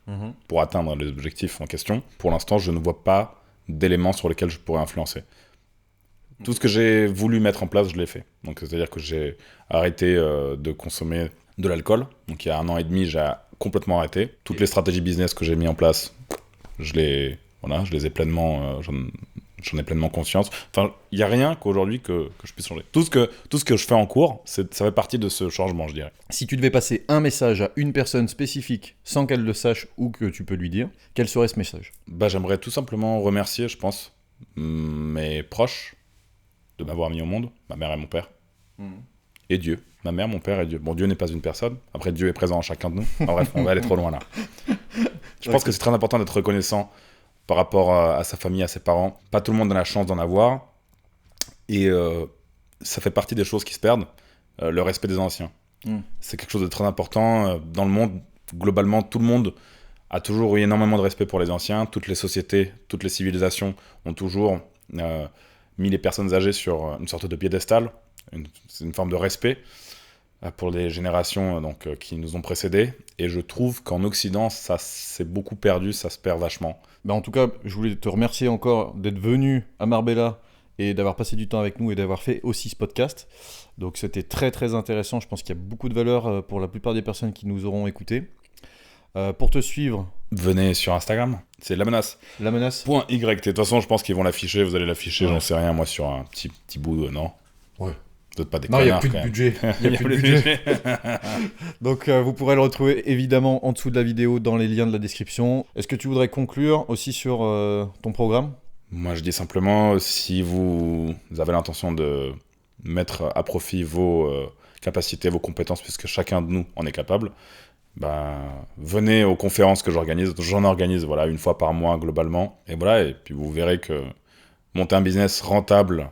pour atteindre les objectifs en question. Pour l'instant, je ne vois pas d'éléments sur lesquels je pourrais influencer. Tout ce que j'ai voulu mettre en place, je l'ai fait. Donc, c'est-à-dire que j'ai arrêté de consommer de l'alcool. Donc, il y a 1 an et demi, j'ai complètement arrêté. Toutes les stratégies business que j'ai mis en place, je les ai pleinement... j'en ai pleinement conscience. Enfin, il n'y a rien qu'aujourd'hui que je puisse changer. Tout ce que je fais en cours, ça fait partie de ce changement, je dirais. Si tu devais passer un message à une personne spécifique sans qu'elle le sache ou que tu peux lui dire, quel serait ce message? Bah, j'aimerais tout simplement remercier, je pense, mes proches de m'avoir mis au monde, ma mère et mon père, et Dieu. Ma mère, mon père et Dieu. Bon, Dieu n'est pas une personne. Après, Dieu est présent en chacun de nous. En bref, on va aller trop loin là. Je pense que c'est très important d'être reconnaissant par rapport à sa famille, à ses parents. Pas tout le monde a la chance d'en avoir. Et ça fait partie des choses qui se perdent. Le respect des anciens. C'est quelque chose de très important. Dans le monde, globalement, tout le monde a toujours eu énormément de respect pour les anciens. Toutes les sociétés, toutes les civilisations ont toujours mis les personnes âgées sur une sorte de piédestal. C'est une forme de respect pour les générations qui nous ont précédés. Et je trouve qu'en Occident, ça s'est beaucoup perdu, ça se perd vachement. Bah en tout cas, je voulais te remercier encore d'être venu à Marbella et d'avoir passé du temps avec nous et d'avoir fait aussi ce podcast. Donc c'était très très intéressant. Je pense qu'il y a beaucoup de valeur pour la plupart des personnes qui nous auront écoutés. Pour te suivre, venez sur Instagram, c'est La Menace. La Menace. .y. De toute façon, je pense qu'ils vont l'afficher, vous allez l'afficher, j'en sais rien, moi, sur un petit bout, non? Ouais. Peut-être pas des non, il n'y a connards, plus de budget. Il n'y a plus de budget. Donc, vous pourrez le retrouver évidemment en dessous de la vidéo dans les liens de la description. Est-ce que tu voudrais conclure aussi sur ton programme? Moi, je dis simplement, si vous avez l'intention de mettre à profit vos capacités, vos compétences, puisque chacun de nous en est capable, venez aux conférences que j'organise. J'en organise une fois par mois globalement. Et voilà, et puis vous verrez que monter un business rentable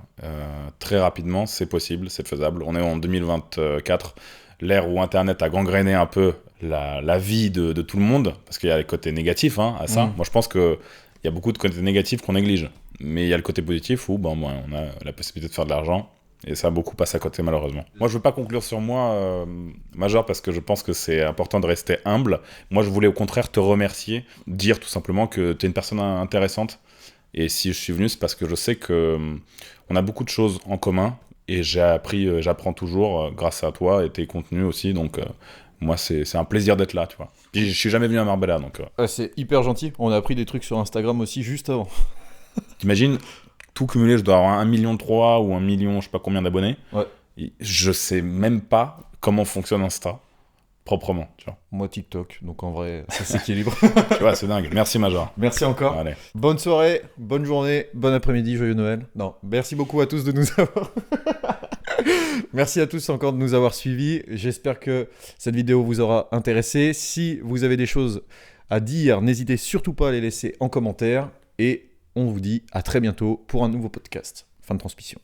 très rapidement, c'est possible, c'est faisable. On est en 2024, l'ère où Internet a gangréné un peu la vie de tout le monde, parce qu'il y a les côtés négatifs à ça. Moi, je pense qu'il y a beaucoup de côtés négatifs qu'on néglige. Mais il y a le côté positif où on a la possibilité de faire de l'argent. Et ça a beaucoup passé à côté, malheureusement. Moi, je ne veux pas conclure sur moi, Major, parce que je pense que c'est important de rester humble. Moi, je voulais au contraire te remercier, dire tout simplement que tu es une personne intéressante, Et si je suis venu, c'est parce que je sais que on a beaucoup de choses en commun. Et j'apprends toujours grâce à toi et tes contenus aussi. Donc, moi, c'est un plaisir d'être là, tu vois. Puis, je suis jamais venu à Marbella, donc... C'est hyper gentil. On a appris des trucs sur Instagram aussi juste avant. T'imagines, tout cumulé, je dois avoir 1,3 million ou 1 million, je sais pas combien d'abonnés. Ouais. Et je sais même pas comment fonctionne Insta, proprement, tu vois. Moi, TikTok. Donc, en vrai, ça s'équilibre. Tu vois, c'est dingue. Merci, Major. Merci encore. Allez. Bonne soirée, bonne journée, bon après-midi, joyeux Noël. Non, merci beaucoup à tous de nous avoir... Merci à tous encore de nous avoir suivis. J'espère que cette vidéo vous aura intéressé. Si vous avez des choses à dire, n'hésitez surtout pas à les laisser en commentaire. Et on vous dit à très bientôt pour un nouveau podcast. Fin de transmission.